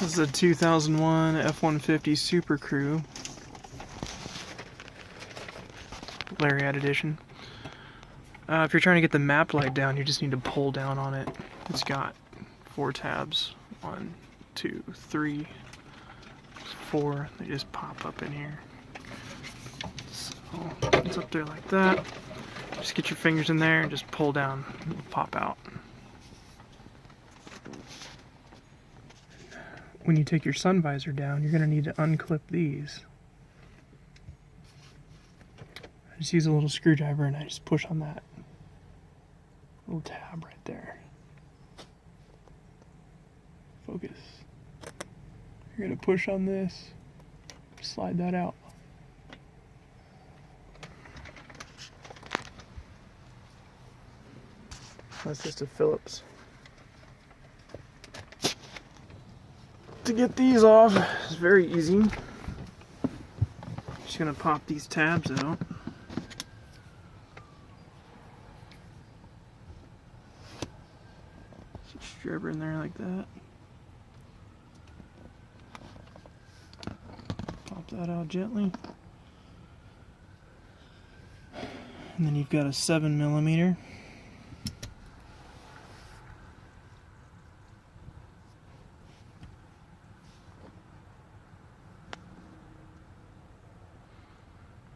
This is a 2001 F150 SuperCrew Lariat edition. If you're trying to get the map light down, you just need to pull down on it. It's got 4 tabs. 1, 2, 3, 4. They just pop up in here. So it's up there like that. Just get your fingers in there and just pull down. It'll pop out. When you take your sun visor down, you're going to need to unclip these. I just use a little screwdriver and I just push on that little tab right there. Focus. You're going to push on this, slide that out. That's just a Phillips. To get these off is very easy. Just gonna pop these tabs out. Just scrub in there like that. Pop that out gently. And then you've got a 7mm.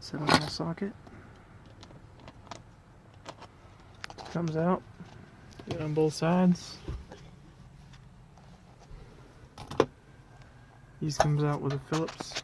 Set on the socket. Comes out. Get on both sides. These comes out with a Phillips.